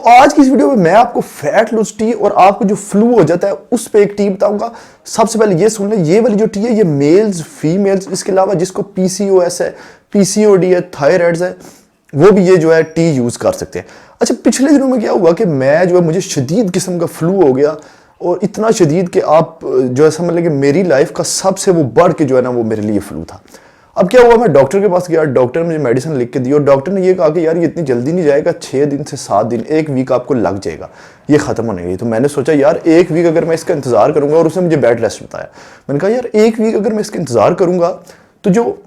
आज की इस वीडियो में मैं आपको फैट लॉस टी और आपको जो फ्लू हो जाता है उस पे एक टी बताऊंगा। सबसे पहले ये सुन लें, ये वाली जो टी है ये मेल्स फीमेल्स, इसके अलावा जिसको पीसीओएस है, पीसीओडी है, थायराइड्स है, वो भी ये जो है टी यूज कर सकते हैं। अच्छा, पिछले दिनों में क्या हुआ कि मैं जो है मुझे शदीद किस्म का फ्लू हो गया और इतना शदीद कि आप जो है समझ लें कि मेरी लाइफ का सबसे वो बढ़ के जो है ना वो मेरे लिए फ्लू था। अब क्या हुआ, मैं डॉक्टर के पास गया, डॉक्टर ने मुझे मेडिसिन लिख के दी और डॉक्टर ने ये कहा कि यार ये इतनी जल्दी नहीं जाएगा, 6 दिन से 7 दिन, 1 वीक आपको लग जाएगा ये खत्म होने के लिए। तो मैंने सोचा यार 1 वीक अगर मैं इसका इंतजार करूंगा, और उसने मुझे बेड रेस्ट बताया। मैंने कहा यार 1 वीक अगर मैं इसका इंतजार करूंगा तो जो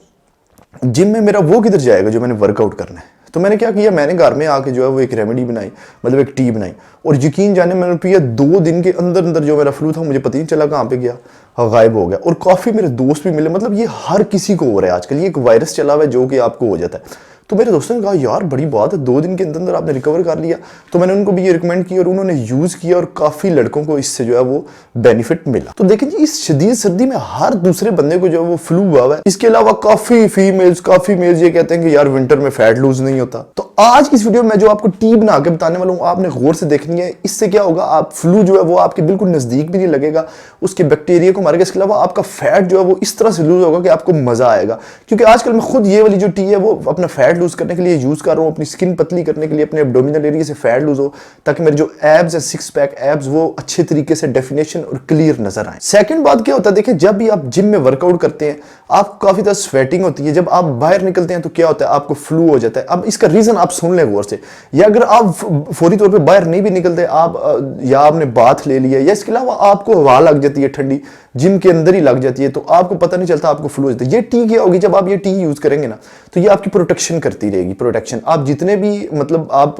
जिम में मेरा वो किधर जाएगा जो मैंने वर्कआउट करना है। तो मैंने क्या किया, मैंने घर में आके जो है वो एक रेमेडी बनाई, मतलब एक टी बनाई, और यकीन जाने मैंने पिया 2 दिन के अंदर अंदर जो मेरा फ्लू था मुझे पता ही नहीं चला कहाँ पे गया, गायब हो गया। और काफ़ी मेरे दोस्त भी मिले, मतलब ये हर किसी को हो रहा है आजकल, ये एक वायरस चला हुआ है जो कि आपको हो जाता है। तो मेरे दोस्तों ने कहा यार बड़ी बात है, 2 दिन के अंदर अंदर आपने रिकवर कर लिया। तो मैंने उनको भी ये रिकमेंड किया और उन्होंने यूज़ किया और काफ़ी लड़कों को इससे जो है वो बेनिफिट मिला। तो देखिए जी, इस शदीद सर्दी में हर दूसरे बंदे को जो है वो फ्लू हुआ है। इसके अलावा काफ़ी मेल्स ये कहते हैं कि यार विंटर में फैट लूज नहीं होता। तो आज की इस वीडियो में जो आपको टी बना के बताने वाला हूँ, आपने गौर से देखनी है। इससे क्या होगा, आप फ्लू जो है वो आपके बिल्कुल नज़दीक भी नहीं लगेगा, उसके बैक्टीरिया को मारेगा। इसके अलावा आपका फैट जो है वो इस तरह से लूज होगा कि आपको मज़ा आएगा। क्योंकि आजकल मैं खुद ये वाली जो टी है वो अपना फैट लूज करने के लिए यूज कर रहा हूँ, अपनी स्किन पतली करने के लिए, अपने एब्डोमिनल एरिया से फैट लूज हो, ताकि मेरे जो एब्स है, 6 पैक एब्स, वो अच्छे तरीके से डेफिनेशन और क्लियर नजर आए। सेकंड बात क्या होता है, देखिए जब भी आप जिम में वर्कआउट करते हैं आपको काफी ज्यादा स्वेटिंग होती है। जब आप बाहर निकलते हैं तो क्या होता है, आपको फ्लू हो जाता है। अब इसका रीजन आप सुन लें गौर से, या अगर आप फौरी तौर पर बाहर नहीं भी निकलते, आप या आपने बाथ ले लिया, या इसके अलावा आपको हवा लग जाती है ठंडी, जिम के अंदर ही लग जाती है, तो आपको पता नहीं चलता आपको फ्लू हो जाता है। ये टी क्या होगी, जब आप ये टी यूज करेंगे ना तो ये आपकी प्रोटेक्शन करती रहेगी। प्रोटेक्शन, आप जितने भी मतलब आप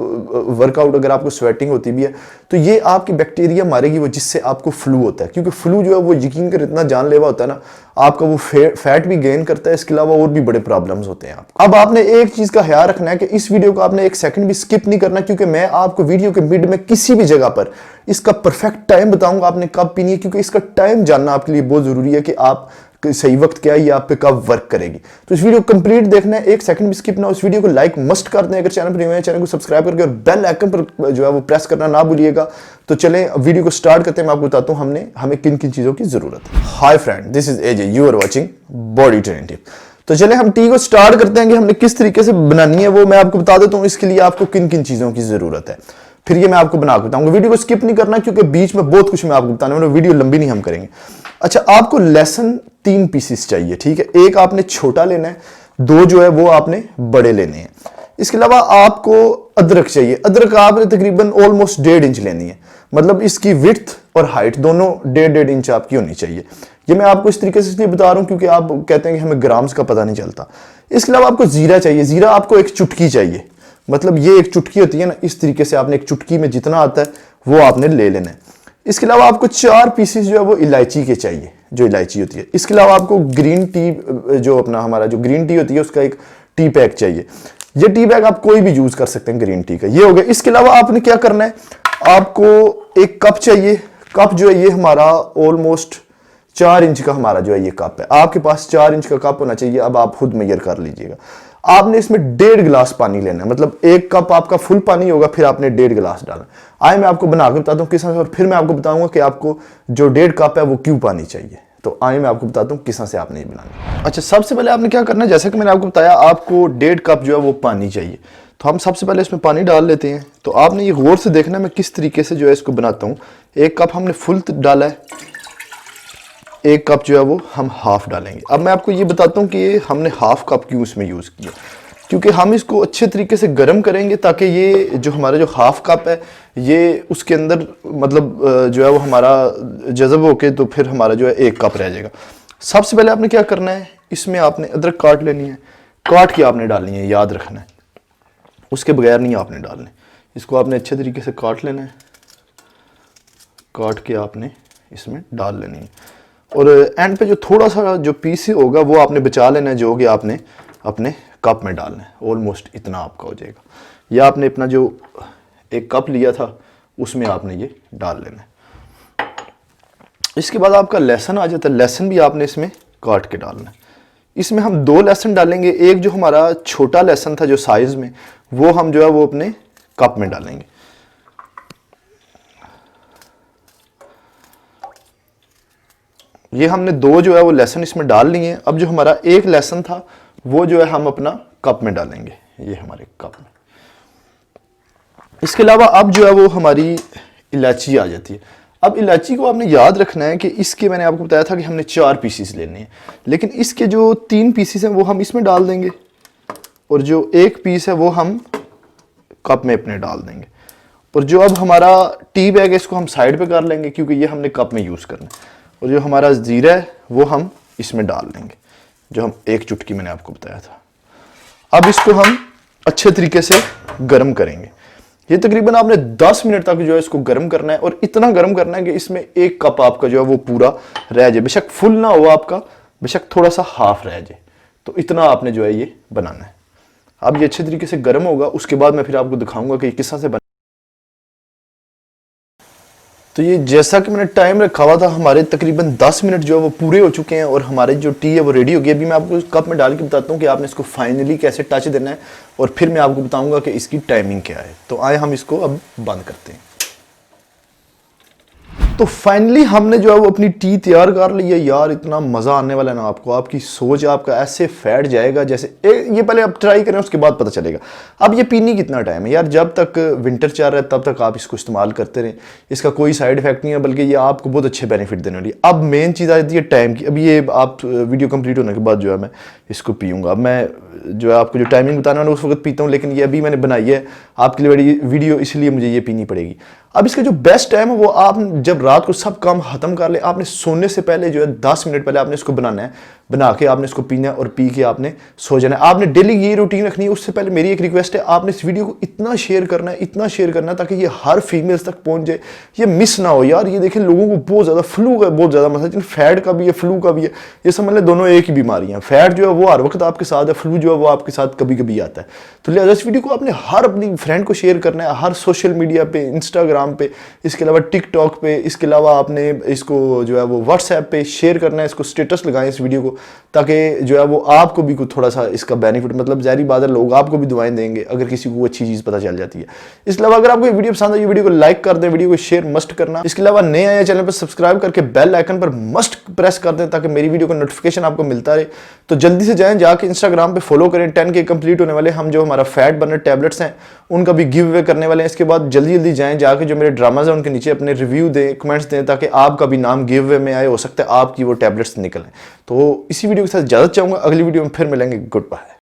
वर्कआउट, अगर आपको स्वेटिंग होती भी है तो ये आपकी बैक्टीरिया मारेगी वो, जिससे आपको फ्लू होता है। क्योंकि फ्लू जो है वो यकीन कर इतना जानलेवा होता है ना, आपका वो फैट भी गेन करता है, इसके अलावा और भी बड़े प्रॉब्लम्स होते हैं। अब आपने एक चीज का ख्याल रखना है कि इस वीडियो को आपने 1 सेकंड भी स्किप नहीं करना, क्योंकि मैं आपको वीडियो के मिड में किसी भी जगह पर इसका परफेक्ट टाइम बताऊंगा आपने कब पीनी है, क्योंकि इसका टाइम जानना आपके लिए बहुत जरूरी है कि आप सही वक्त क्या है, ये आप पे कब वर्क करेगी। तो इस वीडियो को कंप्लीट देखना है, 1 सेकंड भी स्किप ना। उस वीडियो को लाइक मस्ट कर दें, अगर चैनल पर नए हैं चैनल को सब्सक्राइब करके और बेल आइकन पर जो है वो प्रेस करना ना भूलिएगा। तो चलें वीडियो को स्टार्ट करते हैं। मैं आपको बताता हूं हमें किन किन चीजों की जरूरत है। Hi friend, this is AJ, you are watching body training tip. तो चले हम टी को स्टार्ट करते हैं कि हमने किस तरीके से बनानी है, वो मैं आपको बता देता हूँ। इसके लिए आपको किन किन चीजों की जरूरत है, फिर ये मैं आपको बना के बताऊंगा। वीडियो को स्किप नहीं करना, क्योंकि बीच में बहुत कुछ मैं आपको बताने वाला हूं, वीडियो लंबी नहीं हम करेंगे। अच्छा, आपको लहसुन 3 पीसेस चाहिए, ठीक है। एक आपने छोटा लेना है, 2 जो है वो आपने बड़े लेने हैं। इसके अलावा आपको अदरक चाहिए। अदरक आपने तकरीबन ऑलमोस्ट 1.5 इंच लेनी है, मतलब इसकी विड्थ और हाइट दोनों 1.5 इंच आपकी होनी चाहिए। ये मैं आपको इस तरीके से इसलिए बता रहा हूं क्योंकि आप कहते हैं कि हमें ग्राम्स का पता नहीं चलता। इसके अलावा आपको जीरा चाहिए। जीरा आपको 1 चुटकी चाहिए, मतलब ये 1 चुटकी होती है ना, इस तरीके से आपने 1 चुटकी में जितना आता है वो आपने ले लेना है। इसके अलावा आपको 4 पीसेस जो है वो इलायची के चाहिए, जो इलायची होती है। इसके अलावा आपको ग्रीन टी, जो अपना हमारा जो ग्रीन टी होती है उसका 1 टी पैक चाहिए। ये टी पैक आप कोई भी यूज कर सकते हैं ग्रीन टी का, ये हो गया। इसके अलावा आपने क्या करना है, आपको 1 कप चाहिए। कप जो है ये हमारा ऑलमोस्ट 4 इंच का हमारा जो है ये कप है। आपके पास 4 इंच का कप होना चाहिए। अब आप खुद मेजर कर लीजिएगा। आपने इसमें 1.5 गिलास पानी लेना है, मतलब 1 कप आपका फुल पानी होगा, फिर आपने 1.5 गिलास डालना। आइए मैं आपको बना के बताता हूँ किस तरह से, और फिर मैं आपको बताऊंगा कि आपको जो 1.5 कप है वो क्यों पानी चाहिए। तो आइए मैं आपको बताता हूँ किस तरह से आपने ये बनाना। अच्छा, सबसे पहले आपने क्या करना है, जैसे कि मैंने आपको बताया आपको 1.5 कप जो है वो पानी चाहिए। तो हम सबसे पहले इसमें पानी डाल लेते हैं। तो आपने ये गौर से देखना है मैं किस तरीके से जो है इसको बनाता हूँ। 1 कप हमने फुल डाला है, 1 कप जो है वो हम हाफ डालेंगे। अब मैं आपको ये बताता हूँ कि ये हमने हाफ कप क्यों इसमें यूज़ किया, क्योंकि हम इसको अच्छे तरीके से गर्म करेंगे ताकि ये जो हमारा जो हाफ कप है ये उसके अंदर मतलब जो है वो हमारा जज़ब होके तो फिर हमारा जो है 1 कप रह जाएगा। सबसे पहले आपने क्या करना है, इसमें आपने अदरक काट लेनी है, काट के आपने डालनी है, याद रखना है, उसके बगैर नहीं आपने डालने। इसको आपने अच्छे तरीके से काट लेना है, काट के आपने इसमें डाल लेनी है। और एंड पे जो थोड़ा सा जो पीस होगा वो आपने बचा लेना है, जो कि आपने अपने कप में डालना है। ऑलमोस्ट इतना आपका हो जाएगा, या आपने अपना जो 1 कप लिया था उसमें आपने ये डाल लेना है। इसके बाद आपका लहसुन आ जाता है, लहसुन भी आपने इसमें काट के डालना है। इसमें हम 2 लहसुन डालेंगे। एक जो हमारा छोटा लहसुन था जो साइज में, वो हम जो है वो अपने कप में डालेंगे। ये हमने 2 जो है वो लेसन इसमें डाल लिए हैं। अब जो हमारा एक लेसन था वो जो है हम अपना कप में डालेंगे, ये हमारे कप में। इसके अलावा अब जो है वो हमारी इलायची आ जाती है। अब इलायची को आपने याद रखना है कि इसके मैंने आपको बताया था कि हमने 4 पीसीस लेने हैं, लेकिन इसके जो 3 पीसीस हैं वो हम इसमें डाल देंगे और जो एक पीस है वो हम कप में अपने डाल देंगे। और जो अब हमारा टी बैग है इसको हम साइड पे कर लेंगे क्योंकि ये हमने कप में यूज़ करना है। और जो हमारा ज़ीरा है वो हम इसमें डाल देंगे, जो हम 1 चुटकी मैंने आपको बताया था। अब इसको हम अच्छे तरीके से गर्म करेंगे। ये तकरीबन आपने 10 मिनट तक जो है इसको गर्म करना है और इतना गर्म करना है कि इसमें 1 कप आपका जो है वो पूरा रह जाए। बेशक फुल ना हो आपका, बेशक थोड़ा सा हाफ रह जाए, तो इतना आपने जो है ये बनाना है। अब ये अच्छे तरीके से गर्म होगा, उसके बाद मैं फिर आपको दिखाऊंगा कि किस तरह से बना। तो ये जैसा कि मैंने टाइम रखा हुआ था, हमारे तकरीबन 10 मिनट जो है वो पूरे हो चुके हैं और हमारे जो टी है वो रेडी हो गई। अभी मैं आपको कप में डाल के बताता हूँ कि आपने इसको फाइनली कैसे टच देना है और फिर मैं आपको बताऊंगा कि इसकी टाइमिंग क्या है। तो आए हम इसको अब बंद करते हैं। तो फाइनली हमने जो है वो अपनी टी तैयार कर ली है। यार इतना मज़ा आने वाला है ना आपको, आपकी सोच आपका ऐसे फैट जाएगा जैसे ये पहले आप ट्राई करें उसके बाद पता चलेगा। अब ये पीने कितना टाइम है यार, जब तक विंटर चल रहा है तब तक आप इसको इस्तेमाल करते रहें। इसका कोई साइड इफेक्ट नहीं है, बल्कि ये आपको बहुत अच्छे बेनिफिट देने वाली है। अब मेन चीज़ आ जाती है टाइम की। अब ये आप वीडियो कंप्लीट होने के बाद जो है मैं इसको पीऊँगा। अब मैं जो है आपको जो टाइमिंग बताना है उस वक्त पीता हूँ, लेकिन ये अभी मैंने बनाई है आपके लिए बड़ी वीडियो, इसलिए मुझे ये पीनी पड़ेगी। अब इसका जो बेस्ट टाइम है वो आप जब रात को सब काम खत्म कर ले, आपने सोने से पहले जो है 10 मिनट पहले आपने इसको बनाना है, बना के आपने इसको पीना है और पी के आपने सो जाना है। आपने डेली ये रूटीन रखनी है। उससे पहले मेरी एक रिक्वेस्ट है, आपने इस वीडियो को इतना शेयर करना है, इतना शेयर करना है ताकि ये हर फीमेल्स तक पहुंच जाए, ये मिस ना हो। यार ये देखें लोगों को बहुत ज़्यादा फ्लू का बहुत ज़्यादा मसला, फैट का भी है फ्लू का भी है, ये समझ लें दोनों एक ही बीमारी है। फैट जो है वो हर वक्त आपके साथ है, फ्लू जो है वो आपके साथ कभी कभी आता है। तो लिहाजा इस वीडियो को आपने हर अपनी फ्रेंड को शेयर करना है, हर सोशल मीडिया पे, इंस्टाग्राम पे, इसके अलावा टिकटॉक पे, इसके अलावा आपने इसको जो है वो व्हाट्सएप पे शेयर करना है, इसको स्टेटस लगाएं इस वीडियो को, ताकि जो है वो आपको भी कुछ थोड़ा सा इसका बेनिफिट, मतलब ज़ाहिर बात है लोग आपको भी दुआएं देंगे अगर किसी को अच्छी चीज़ पता चल जाती है। इसके अलावा अगर आपको ये वीडियो पसंद आई, वीडियो को लाइक कर दें, वीडियो को शेयर मस्ट करना। इसके अलावा नए आए चैनल पर सब्सक्राइब करके बेल आइकन पर मस्ट प्रेस कर दें ताकि मेरी वीडियो का नोटिफिकेशन आपको मिलता रहे। तो जल्दी से जाएं, जाके इंस्टाग्राम पे फॉलो करें। 10K कंप्लीट होने वाले, हम जो हमारा फैट बर्नर टैबलेट्स हैं उनका भी गिव अवे करने वाले हैं। इसके बाद जल्दी जल्दी जाएं, जाके जो मेरे ड्रामाज हैं उनके नीचे अपने रिव्यू दें, कमेंट्स दें, ताकि आपका भी नाम गिव अवे में आए। हो सकता है आपकी वो टैबलेट्स निकलें। तो इसी वीडियो के साथ इजाजत चाहूँगा, अगली वीडियो में फिर मिलेंगे। Good bye.